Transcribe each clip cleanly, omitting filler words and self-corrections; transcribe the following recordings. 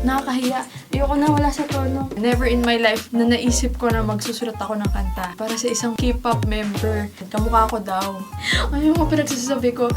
Nakakahiya. Ayoko na, wala sa tono. Never in my life na naisip ko na magsusulat ako ng kanta para sa isang K-pop member. Kamukha ko daw. Ano yung mga pinagsasabi ko?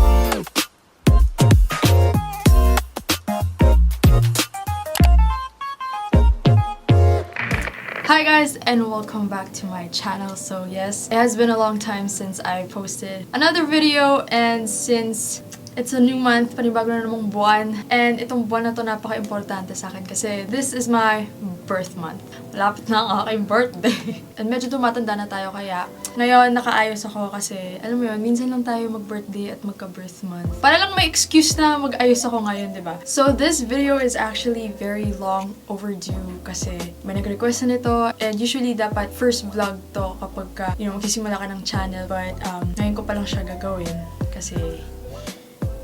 Hi guys and welcome back to my channel. So yes, it has been a long time since I posted another video, and since it's a new month, panibago na namang buwan, and itong buwan na to napaka-importante sa akin kasi this is my birth month. Malapit na ang aking birthday. And medyo tumatanda na tayo kaya ngayon nakaayos ako kasi alam mo yun, minsan lang tayo mag-birthday at magka-birth month. Para lang may excuse na mag-ayos ako ngayon, di ba? So this video is actually very long overdue kasi may nag-request na nito, and usually dapat first vlog to kapag ka, magsisimula ka ng channel, but ngayon ko pa lang siya gagawin kasi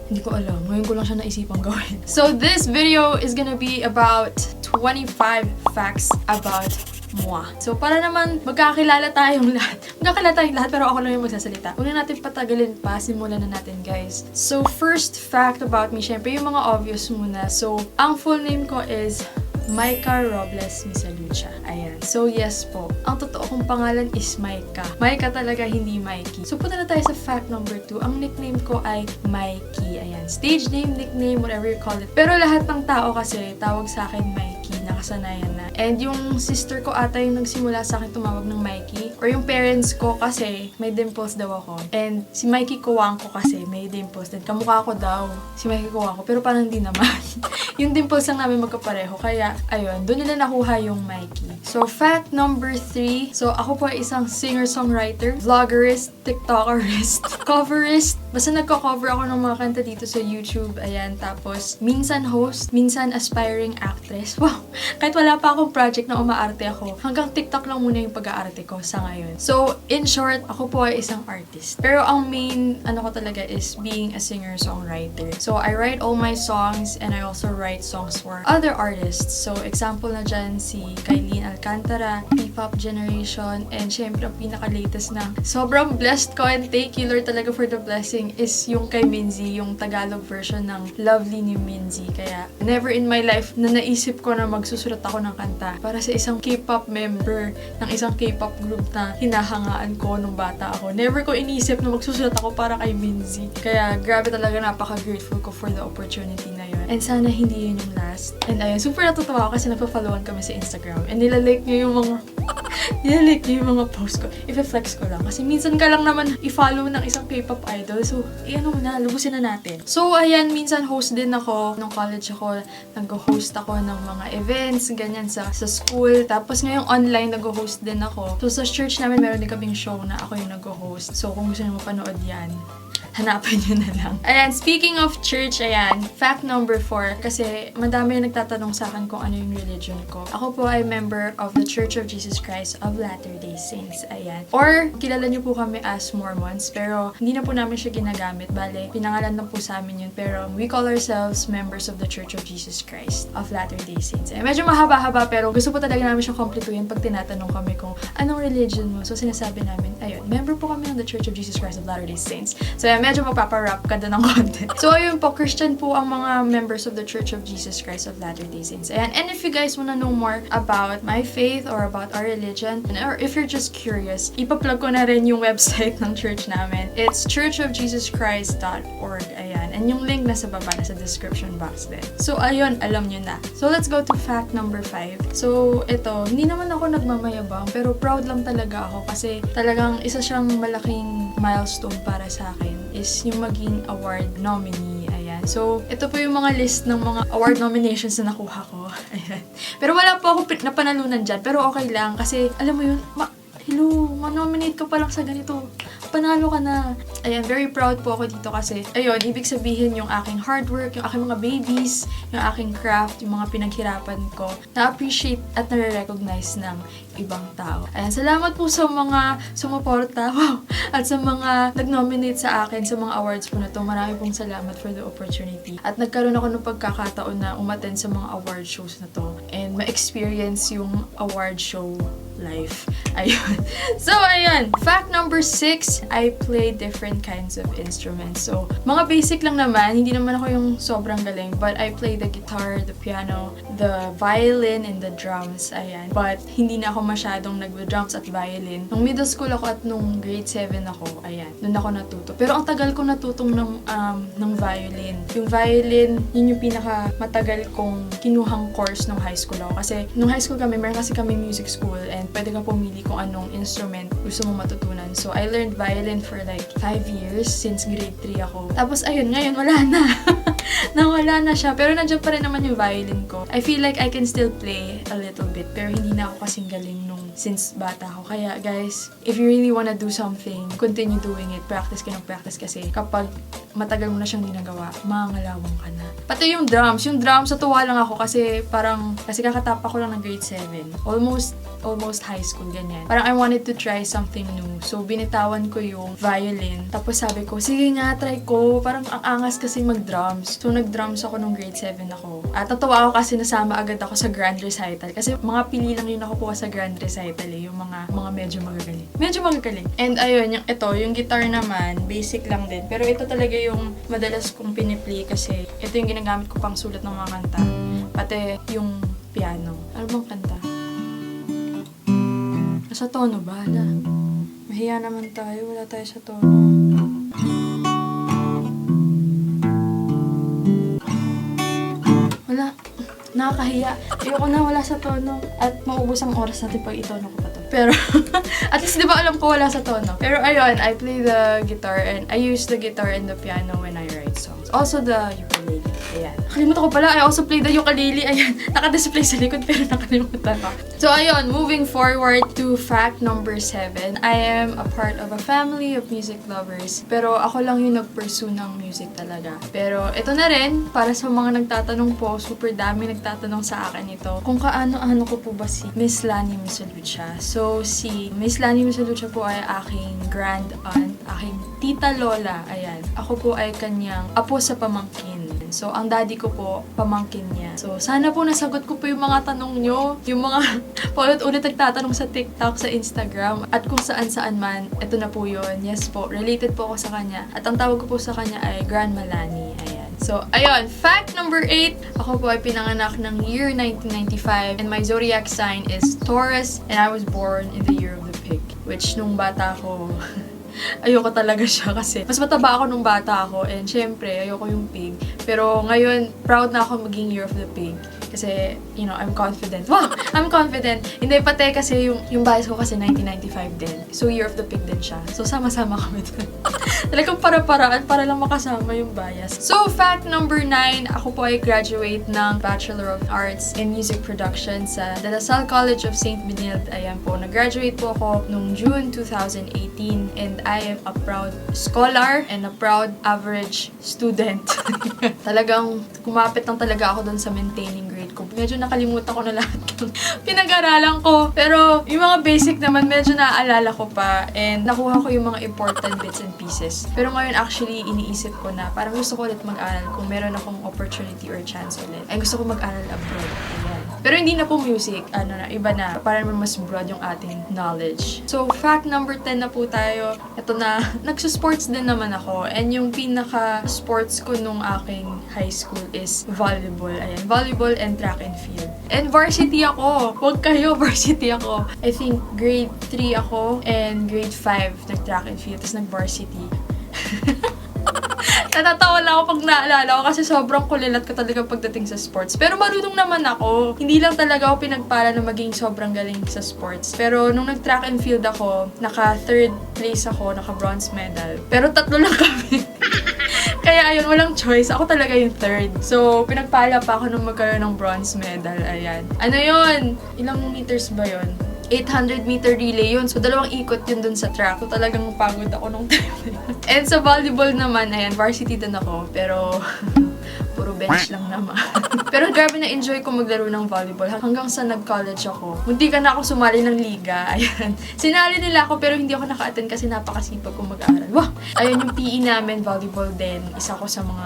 hindi ko alam. Ngayon ko lang siya naisipang gawin. So this video is gonna be about 25 facts about moi. So para naman magkakilala tayong lahat. Magkakilala tayong lahat pero ako lang yung magsasalita. Huwag na natin patagalin pa. Simulan na natin, guys. So first fact about me, syempre yung mga obvious muna. So ang full name ko is Maika Robles Misalucha. Ayan. So yes po. Ang totoo kong pangalan is Maika. Maika talaga, hindi Mikey. So punta na tayo sa fact number 2. Ang nickname ko ay Mikey. Ayan. Stage name, nickname, whatever you call it. Pero lahat ng tao kasi tawag sa akin Mikey. Nakasanayan na. And yung sister ko ata yung nagsimula sa akin tumawag ng Mikey. Or yung parents ko kasi may dimples daw ako. And si Mikey Kuwang ko kasi may dimples din. Kamukha ko daw si Mikey Kuwang ko. Pero parang hindi naman. Yung dimples lang namin magkapareho. Kaya, ayun, doon nila nakuha yung Mikey. So, fact number 3. So, ako po ay isang singer-songwriter, vloggerist, tiktokerist, coverist. Basta nagko-cover ako ng mga kanta dito sa YouTube. Ayan, tapos, minsan host, minsan aspiring actress. Wow! Kahit wala pa akong project na umaarte ako, hanggang TikTok lang muna yung pag-aarte ko sa ngayon. So, in short, ako po ay isang artist. Pero ang main, ko talaga is being a singer-songwriter. So, I write all my songs and I also write songs for other artists. So, example na dyan si Kailin Alcantara, P-pop generation, and syempre ang pinaka-latest na sobrang blessed ko, and thank you Lord talaga for the blessing, is yung kay Minzy, yung Tagalog version ng Lovely ni Minzy. Kaya, never in my life na naisip ko na magsusulat ako ng kanta para sa isang K-pop member ng isang K-pop group na hinahangaan ko nung bata ako. Never ko inisip na magsusulat ako para kay Minzy. Kaya, grabe talaga, napaka-grateful ko for the opportunity na yun. And sana hindi yun yung last. And ayun, super natutuwa ako kasi nagpa-followan kami sa Instagram. And nilalike nyo yung mga post ko. I-flex ko lang. Kasi minsan ka lang naman i-follow ng isang K-pop idol. So, lubusin na natin. So, ayan, minsan host din ako. Nung college ako, nag-host ako ng mga events, ganyan sa school. Tapos ngayong online, nag-host din ako. So, sa church namin, meron din kaming show na ako yung nag-host. So, kung gusto nyo mapanood yan, hanapin nyo na lang. Ayan, speaking of church, ayan, fact number 4, kasi madami yung nagtatanong sa akin kung ano yung religion ko. Ako po ay member of the Church of Jesus Christ of Latter-day Saints. Ayan. Or, kilala nyo po kami as Mormons, pero hindi na po namin siya ginagamit. Bale, pinangalan na po sa amin yun. Pero, we call ourselves members of the Church of Jesus Christ of Latter-day Saints. Ayan, medyo mahaba-haba, pero gusto po talaga namin siyang kompletuhin pag tinatanong kami kung anong religion mo. So, sinasabi namin, ayun, member po kami ng the Church of Jesus Christ of Latter-day Saints. So, ayan, medyo magpapa-wrap ka doon ng content. So, ayun po, Christian po ang mga members of the Church of Jesus Christ of Latter-day Saints. Ayan. And if you guys wanna know more about my faith or about our religion, or if you're just curious, ipa-plug ko na rin yung website ng church namin. It's churchofjesuschrist.org. Ayan. And yung link nasa baba, nasa description box din. So, ayun, alam nyo na. So, let's go to fact number 5. So, ito, hindi naman ako nagmamayabang, pero proud lang talaga ako kasi talagang isa siyang malaking milestone para sa akin is yung maging award nominee. Ayan. So, ito po yung mga list ng mga award nominations na nakuha ko. Ayan. Pero wala po ako napanalunan dyan. Pero okay lang kasi, alam mo yun, hello, ma-nominate ka pa lang sa ganito. Panalo ka na. Ayan, very proud po ako dito kasi, ayun, ibig sabihin yung aking hard work, yung aking mga babies, yung aking craft, yung mga pinaghirapan ko, na-appreciate at nare-recognize ng ibang tao. Ayan, salamat po sa mga sumuporta, wow, at sa mga nag-nominate sa akin sa mga awards po na to. Marami pong salamat for the opportunity. At nagkaroon ako ng pagkakataon na umattend sa mga award shows na to and ma-experience yung award show life. Ayun. So, ayun. Fact number 6, I play different kinds of instruments. So, mga basic lang naman. Hindi naman ako yung sobrang galing. But I play the guitar, the piano, the violin, and the drums. Ayan. But, hindi na ako masyadong nag-drums at violin. Nung middle school ako at nung grade 7 ako, ayan. Doon ako natuto. Pero ang tagal ko natutong ng violin. Yung violin, yun yung pinaka matagal kong kinuhang course nung high school ako. Kasi, nung high school kami, meron kasi kami music school and pwede ka pumili kung anong instrument gusto mong matutunan. So, I learned violin for like 5 years since grade 3 ako. Tapos, ayun, ngayon, wala na. Nawala na siya. Pero nandiyan pa rin naman yung violin ko. I feel like I can still play a little bit. Pero hindi na ako kasing galing nung since bata ako. Kaya, guys, if you really wanna do something, continue doing it. Practice ka ng practice kasi kapag matagal mo na siyang ginagawa, mangangalawang ka na. Pati yung drums. Yung drums, natuwa lang ako kasi kasi kakatapa ko lang ng grade 7. Almost high school, ganyan. Parang I wanted to try something new. So, binitawan ko yung violin. Tapos sabi ko, sige nga, try ko. Parang ang angas kasi mag-drums. So, nag-drums ako nung grade 7 ako. At tatawa ako kasi nasama agad ako sa grand recital. Kasi mga pili lang yun nakukuha sa grand recital eh. Yung mga medyo magagaling. Medyo magagaling. And ayun, yung guitar naman, basic lang din. Pero ito talaga yung madalas kong piniplay kasi ito yung ginagamit ko pang sulat ng mga kanta. Pati yung piano. Ano bang kanta? Sa tono ba? Mahiya naman tayo. Wala tayo sa tono. Wala. Nakakahiya. Ayoko na wala sa tono. At maubos ang oras natin pag itono ko pa to. Pero, at least di ba alam ko wala sa tono. Pero ayun, I play the guitar and I use the guitar and the piano when I write songs. Also the ukulele. Ayan. Nakalimutan ko pala. I also play the ukulele. Ayan. Naka-display sa likod pero nakalimutan ko. So ayun, moving forward to fact number 7. I am a part of a family of music lovers. Pero ako lang yung nag-pursue ng music talaga. Pero ito na rin, para sa mga nagtatanong po, super dami nagtatanong sa akin ito. Kung kaano-ano ko po ba si Miss Lani Misalucha. So si Miss Lani Misalucha po ay aking grand aunt, aking tita lola. Ayan. Ako po ay kanyang apo sa pamangkin. So, ang daddy ko po, pamangkin niya. So, sana po nasagot ko po yung mga tanong nyo. Yung mga paulit-ulit nagtatanong sa TikTok, sa Instagram, at kung saan-saan man, ito na po yun. Yes po, related po ako sa kanya. At ang tawag ko po sa kanya ay Grandma Lani. Ayan. So, ayun. Fact number 8. Ako po ay pinanganak ng year 1995 and my zodiac sign is Taurus and I was born in the year of the pig. Which, nung bata ko... ayoko talaga siya kasi mas mataba ako nung bata ako and syempre ayoko yung pig. Pero ngayon, proud na ako maging Year of the Pig. Kasi, I'm confident. Wow! I'm confident. Hindi, pati kasi yung bias ko kasi 1995 din. So, Year of the Pig din siya. So, sama-sama kami dun. Talagang para-paraan para lang makasama yung bias. So, fact number 9. Ako po ay graduate ng Bachelor of Arts in Music Production sa De La Salle College of St. Benilde. Ayan po. Nag-graduate po ako nung June 2018 and I am a proud scholar and a proud average student. Talagang kumapit lang talaga ako dun sa maintaining grade ko. Medyo nakalimutan ko na lahat yung pinag-aralan ko. Pero yung mga basic naman, medyo naaalala ko pa. And nakuha ko yung mga important bits and pieces. Pero ngayon actually, iniisip ko na parang gusto ko ulit mag-aral kung meron akong opportunity or chance ulit. Ay gusto ko mag-aral abroad. Ayan. Pero hindi na po music. Iba na. Para naman mas broad yung ating knowledge. So, fact number 10 na po tayo. Ito na, nagsusports din naman ako. And yung pinaka-sports ko nung aking high school is volleyball. Ayan, volleyball and track and field. And varsity ako. Huwag kayo, varsity ako. I think grade 3 ako and grade 5 nag-track and field. Tapos nag-varsity. Natatawa lang ako pag naalala ko kasi sobrang kulilat ko talaga pagdating sa sports. Pero marunong naman ako. Hindi lang talaga ako pinagpala na maging sobrang galing sa sports. Pero nung nag-track and field ako, naka-third place ako, naka-bronze medal. Pero 3 lang kami. Kaya ayun, walang choice. Ako talaga yung third. So, pinagpala pa ako nung magkaroon ng bronze medal. Ayan. Ano yun? Ilang meters ba yun? 800-meter relay yun. So, 2 ikot yun dun sa track. So, talagang pagod ako nung time na yun. And sa volleyball naman, ayan, varsity din ako. Pero, puro bench lang naman. Pero grabe na-enjoy ko maglaro ng volleyball. Hanggang sa nag-college ako. Munti ka na ako sumali ng liga. Ayan. Sinali nila ako pero hindi ako naka-attend kasi napakasipag ko mag-aaral. Wow! Ayun yung PE namin, volleyball din. Isa ko sa mga,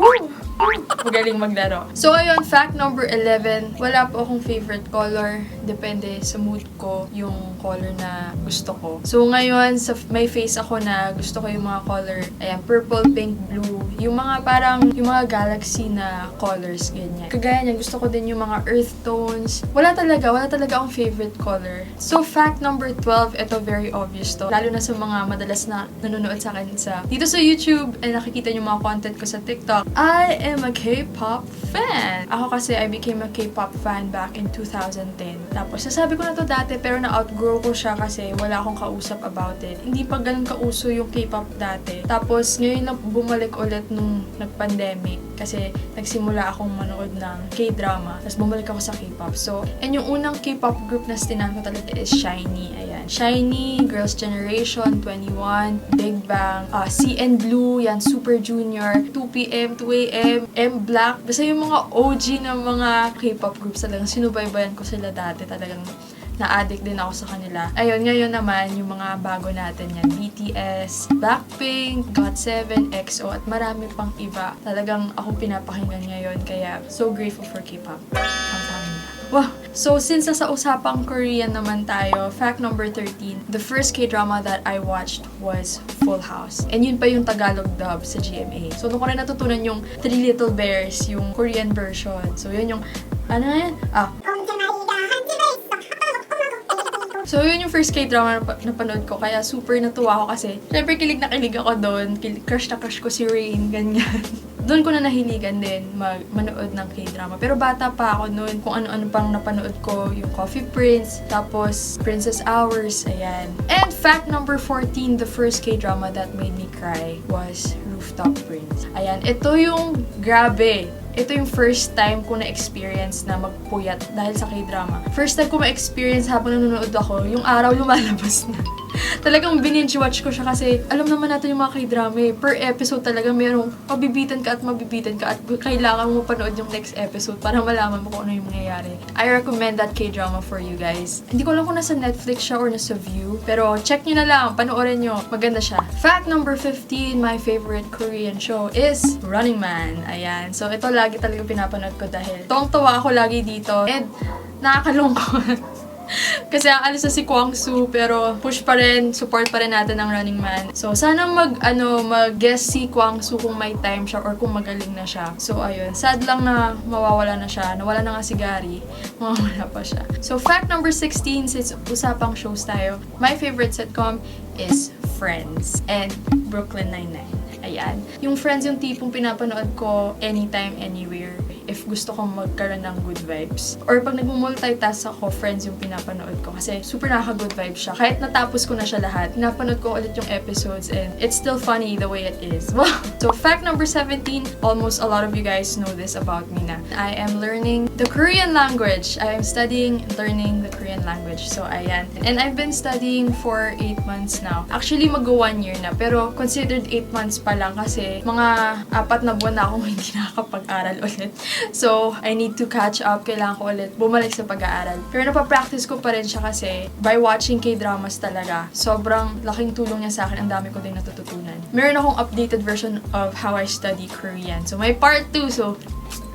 woo! Magaling maglaro. So, ayun, fact number 11. Wala po akong favorite color. Depende sa mood ko yung color na gusto ko. So, ngayon, may face ako na gusto ko yung mga color. Ayan, purple, pink, blue. Yung mga parang, yung mga galaxy na colors, ganyan. Kagaya niyan, gusto ko din yung mga earth tones. Wala talaga akong favorite color. So, fact number 12, ito very obvious to. Lalo na sa mga madalas na nanonood sa akin dito sa YouTube and nakikita yung mga content ko sa TikTok. I am a K-pop fan. Ako kasi, I became a K-pop fan back in 2010. Tapos, nasabi ko na to dati pero na-outgrow ko siya kasi wala akong kausap about it. Hindi pa ganun kauso yung K-pop dati. Tapos, ngayon na bumalik ulit nung nag-pandemic kasi nagsimula akong manood ng K-drama. Tapos, bumalik ako sa K-pop. So, and yung unang K-pop group na stinan ko talaga is SHINee. Ayan. SHINee, Girls' Generation, 21, Big Bang, CN Blue, yan, Super Junior, 2PM, 2AM, M-Black. Basta yung mga OG na mga K-pop groups talagang sinubaybayan ko sila dati. Talagang na-addict din ako sa kanila. Ayun, ngayon naman, yung mga bago natin yan. BTS, Blackpink, GOT7, EXO, at marami pang iba. Talagang ako pinapakinggan ngayon. Kaya, so grateful for K-pop. Wow! So, since nasa usapang Korean naman tayo, fact number 13, the first K-drama that I watched was Full House. And yun pa yung Tagalog dub sa GMA. So, doon ko rin natutunan yung Three Little Bears, yung Korean version. So, yun yung, ano na yan? So, yun yung first K-drama na napanood ko. Kaya super natuwa ako kasi, syempre kilig na kilig ako doon. Crush na crush ko si Rain, ganyan. Doon ko na nahiligan din manood ng K-drama. Pero bata pa ako noon. Kung ano-ano pang napanood ko, yung Coffee Prince, tapos Princess Hours, ayan. And fact number 14, the first K-drama that made me cry was Rooftop Prince. Ayan, ito yung grabe. Ito yung first time ko na-experience na magpuyat dahil sa K-drama. First time ko ma-experience habang nanonood ako, yung araw lumalabas na. Talagang binge-watch ko siya kasi alam naman natin yung mga K-drama eh. Per episode talaga merong mabibitan ka at kailangan mo panood yung next episode para malaman mo kung ano yung mangyayari. I recommend that K-drama for you guys. Hindi ko alam kung nasa Netflix siya or nasa View, pero check nyo na lang, panoorin nyo. Maganda siya. Fact number 15, my favorite Korean show is Running Man. Ayan. So, ito lagi talaga pinapanood ko dahil tuwang-tuwa ako lagi dito and nakakalungkot. Kasi aalis na si Kwang Soo, pero push pa rin, support pa rin natin ang Running Man. So, sana mag-guess si Kwang Soo kung may time siya or kung magaling na siya. So, ayun. Sad lang na mawawala na siya. Nawala na nga si Gary. Mawawala pa siya. So, fact number 16, since usapang shows tayo, my favorite sitcom is Friends and Brooklyn Nine-Nine. Ayan. Yung Friends yung tipong pinapanood ko anytime, anywhere. If gusto kong magkaroon ng good vibes. Or pag nag-multitask ako, Friends yung pinapanood ko. Kasi super nakaka-good vibes siya. Kahit natapos ko na siya lahat, pinapanood ko ulit yung episodes and it's still funny the way it is. So, fact number 17, almost a lot of you guys know this about me na. I am learning the Korean language. I am learning the Korean language. So, ayan. And I've been studying for 8 months now. Actually, mag-1 year na. Pero considered 8 months pa lang kasi mga 4 na buwan na akong hindi nakakapag-aral ulit. So, I need to catch up. Kailangan ko ulit bumalik sa pag-aaral. Pero napapractice ko pa rin siya kasi by watching K-dramas talaga, sobrang laking tulong niya sa akin. Ang dami ko din natututunan. Meron akong updated version of how I study Korean. So, may part 2. So,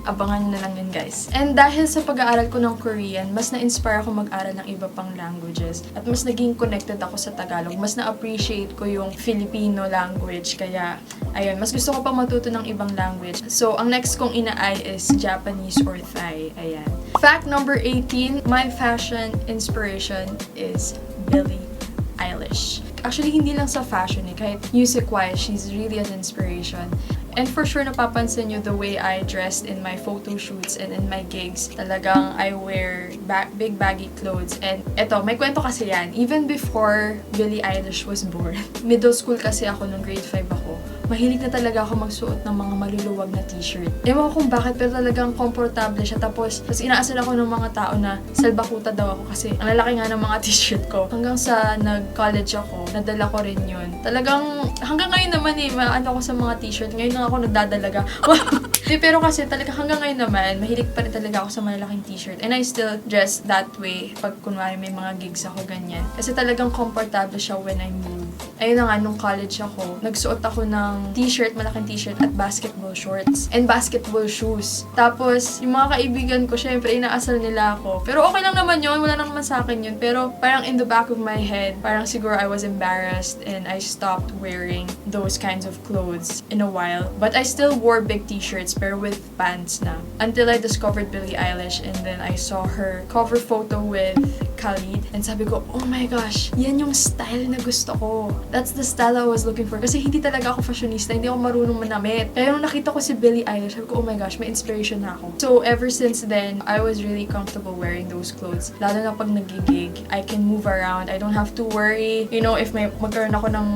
abangan nyo na lang yun, guys. And dahil sa pag-aaral ko ng Korean, mas na-inspire ako mag-aral ng iba pang languages. At mas naging connected ako sa Tagalog. Mas na-appreciate ko yung Filipino language. Kaya, ayun, mas gusto ko pang matuto ng ibang language. So, ang next kong ina-eye is Japanese or Thai. Ayan. Fact number 18, my fashion inspiration is Billie Eilish. Actually, hindi lang sa fashion eh. Kahit music-wise, she's really an inspiration. And for sure, napapansin nyo the way I dressed in my photo shoots and in my gigs. Talagang I wear big baggy clothes. And eto, may kwento kasi yan. Even before Billie Eilish was born, middle school kasi ako nung grade 5 ako. Mahilig na talaga ako magsuot ng mga maluluwag na t-shirt. Ewan ko kung bakit, pero talagang komportable siya. Tapos inaasal ako ng mga tao na salbakuta daw ako kasi ang lalaki nga ng mga t-shirt ko. Hanggang sa nag-college ako, nadala ko rin yun. Talagang hanggang ngayon naman maano ako sa mga t-shirt. Ngayon lang ako nagdadalaga. Pero kasi talaga hanggang ngayon naman, mahilig pa rin talaga ako sa malalaking t-shirt. And I still dress that way pag kunwari may mga gigs ako ganyan. Kasi talagang komportable siya when I move. ayun na nga, nung college ako, nagsuot ako ng t-shirt, malaking t-shirt at basketball shorts and basketball shoes. Tapos, yung mga kaibigan ko, syempre, inaasal nila ako. Pero okay lang naman yun, wala lang naman sa akin yun. Pero parang in the back of my head, parang siguro I was embarrassed and I stopped wearing those kinds of clothes in a while. But I still wore big t-shirts, pero with pants na. Until I discovered Billie Eilish and then I saw her cover photo with Khalid. And sabi ko, oh my gosh, yan yung style na gusto ko. That's the style I was looking for. Kasi hindi talaga ako fashionista, hindi ako marunong manamit. Kaya nung nakita ko si Billie Eilish, sabi ko, oh my gosh, may inspiration na ako. So ever since then, I was really comfortable wearing those clothes. Lalo na pag nagigig, I can move around. I don't have to worry, you know, if magkaroon ako ng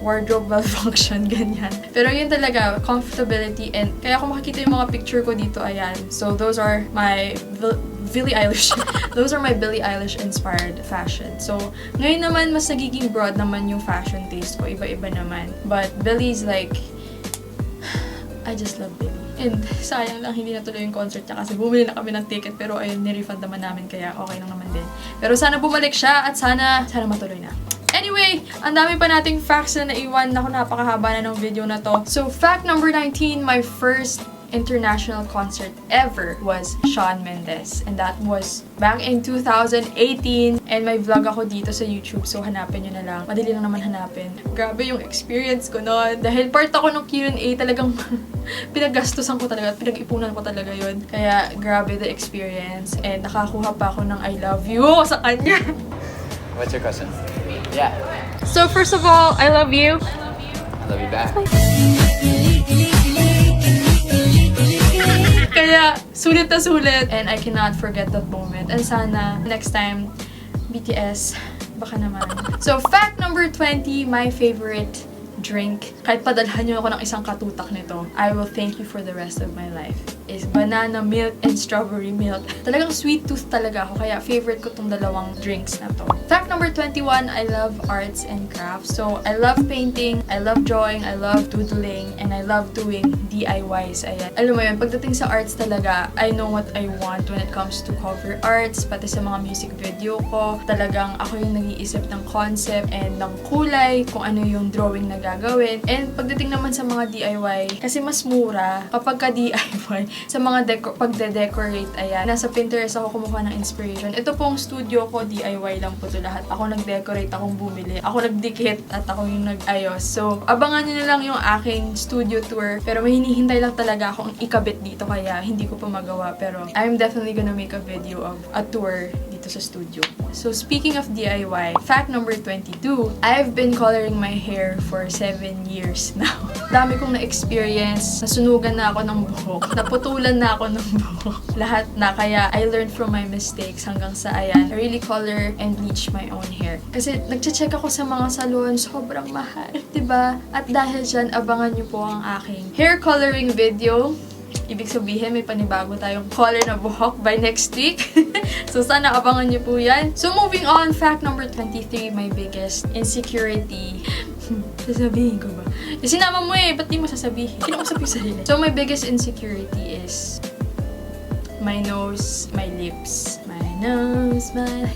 wardrobe malfunction, ganyan. Pero yun talaga, comfortability. And kaya kung makikita yung mga picture ko dito, ayan. So those are my Billie Eilish. Those are my Billie Eilish inspired fashion. So, ngayon naman, mas nagiging broad naman yung fashion taste ko. Iba-iba naman. But Billie's like, I just love Billie. And sayang lang hindi natuloy yung concert niya kasi bumili na kami ng ticket pero ayun, nirefund naman namin kaya okay lang naman din. Pero sana bumalik siya at sana matuloy na. Anyway, ang dami pa nating facts na naiwan. Naku, napakahaba na ng video na to. So, fact number 19, my first international concert ever was Shawn Mendes. And that was back in 2018. And may vlog ako dito sa YouTube. So, hanapin nyo na lang. Madali lang naman hanapin. Grabe yung experience ko noon. Dahil part ako ng Q&A, talagang pinaggastusan ko talaga. Pinag-ipunan ko talaga yun. Kaya, grabe the experience. And nakakuha pa ako ng I love you sa kanya. What's your question? Yeah. So, first of all, I love you. I love you back. Kaya, sulit na sulit. And I cannot forget that moment. And sana, next time, BTS, baka naman. So, fact number 20, my favorite drink. Kahit padalhan nyo ako ng isang katutak nito, I will thank you for the rest of my life. Is banana milk and strawberry milk. Talagang sweet tooth talaga ako, kaya favorite ko tong dalawang drinks na to. Fact number 21, I love arts and crafts. So, I love painting, I love drawing, I love doodling, and I love doing DIYs. Ayan. Alam mo yun, pagdating sa arts talaga, I know what I want when it comes to cover arts, pati sa mga music video ko. Talagang ako yung nag-iisip ng concept and ng kulay, kung ano yung drawing na gagawin. And pagdating naman sa mga DIY, kasi mas mura kapag ka-DIY, sa mga pagde-decorate, ayan. Nasa Pinterest ako kumuha ng inspiration. Ito pong studio ko, DIY lang po ito lahat. Ako nag-decorate, akong bumili. Ako nagdikit at ako yung nag-ayos. So, abangan nyo na lang yung aking studio tour. Pero may hinihintay lang talaga akong ikabit dito kaya hindi ko pa magawa. Pero I'm definitely gonna make a video of a tour dito sa studio. So, speaking of DIY, fact number 22, I've been coloring my hair for 7 years now. Dami kong na-experience, nasunugan na ako ng buhok, naputulan na ako ng buhok, lahat na. Kaya I learned from my mistakes hanggang sa ayan, I really color and bleach my own hair. Kasi nagche-check ako sa mga salon, sobrang mahal, diba? At dahil dyan, abangan nyo po ang aking hair coloring video. Ibig sabihin, may panibago tayong color na buhok by next week. So, sana abangan nyo po yan. So, moving on, fact number 23, my biggest insecurity. Sasabihin ko ba? Sinama mo eh, ba't di mo sasabihin? Kinausap yung sarili. So, my biggest insecurity is my nose, my lips. My nose, my...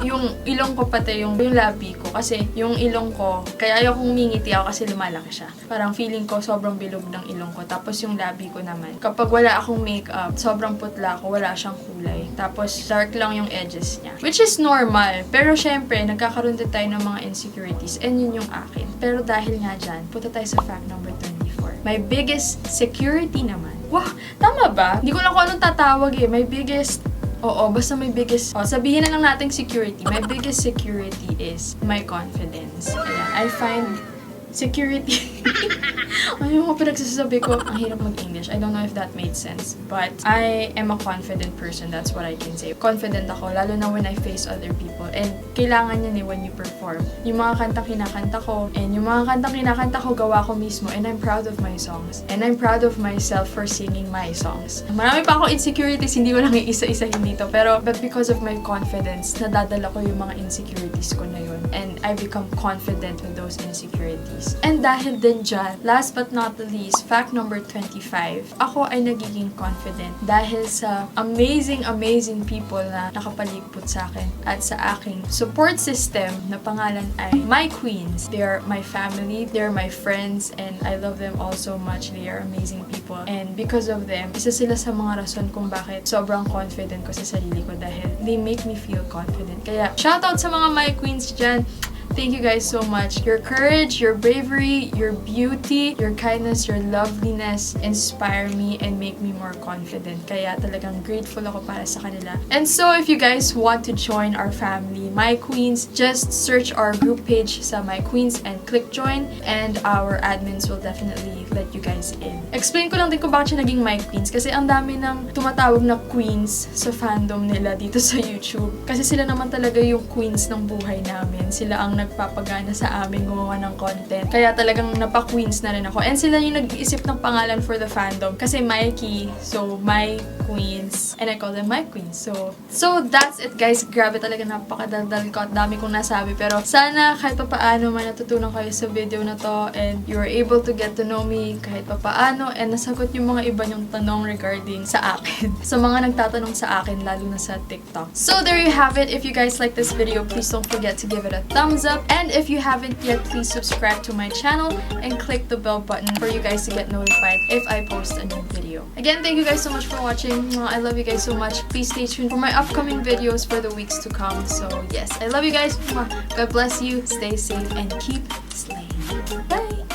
Yung ilong ko pati, yung labi ko. Kasi yung ilong ko, kaya ayokong mingiti ako kasi lumalaki siya. Parang feeling ko sobrang bilog ng ilong ko. Tapos yung labi ko naman, kapag wala akong makeup, sobrang putla ako, wala siyang kulay. Tapos dark lang yung edges niya. Which is normal. Pero syempre, nagkakaroon din tayo ng mga insecurities. And yun yung akin. Pero dahil nga dyan, punta tayo sa fact number 24. My biggest security naman. Wah, tama ba? Hindi ko lang kung anong tatawag eh. My biggest... Oo, basta may biggest... sabihin na lang nating security. My biggest security is my confidence. Ayan, I find security... Ano yung mga pinagsasabi ko? Ang hirap mag-English. I don't know if that made sense. But I am a confident person. That's what I can say. Confident ako, lalo na when I face other people. And kailangan yan eh when you perform. Yung mga kantang kinakanta ko, and yung mga kantang kinakanta ko, gawa ko mismo. And I'm proud of my songs. And I'm proud of myself for singing my songs. Marami pa ako insecurities, hindi ko lang isa-isahin dito. Pero, but because of my confidence, nadadala ko yung mga insecurities ko na yun. And I become confident with those insecurities. guys. And dahil din dyan, last but not the least, fact number 25, ako ay nagiging confident dahil sa amazing people na nakapalibot sa akin at sa aking support system na pangalan ay My Queens. They are my family, they're my friends, and I love them all so much. They are amazing people. And because of them, isa sila sa mga rason kung bakit sobrang confident ko sa sarili ko dahil they make me feel confident. Kaya, shoutout sa mga My Queens dyan. Thank you guys so much. Your courage, your bravery, your beauty, your kindness, your loveliness inspire me and make me more confident. Kaya talagang grateful ako para sa kanila. And so, if you guys want to join our family, My Queens, just search our group page sa My Queens and click join, and our admins will definitely let you guys in. Explain ko lang din kung bakit siya naging My Queens kasi ang dami ng tumatawag na queens sa fandom nila dito sa YouTube. Kasi sila naman talaga yung queens ng buhay namin. Sila ang nagpapagana sa amin gumawa ng content. Kaya talagang napa-queens na rin ako. And sila yung nag-iisip ng pangalan for the fandom. Kasi Mikey, so My Queens. And I call them My Queens. So that's it guys. Grabe talaga, napakadaldal ko at dami kong nasabi. Pero sana kahit papaano may natutunan kayo sa video na to and you were able to get to know me kahit papaano and nasagot yung mga iba nyong tanong regarding sa akin. Sa mga nagtatanong sa akin, lalo na sa TikTok. So there you have it. If you guys like this video, please don't forget to give it a thumbs up. And if you haven't yet, please subscribe to my channel and click the bell button for you guys to get notified if I post a new video. Again, thank you guys so much for watching. I love you guys so much. Please stay tuned for my upcoming videos for the weeks to come. So yes, I love you guys. God bless you. Stay safe and keep slaying. Bye!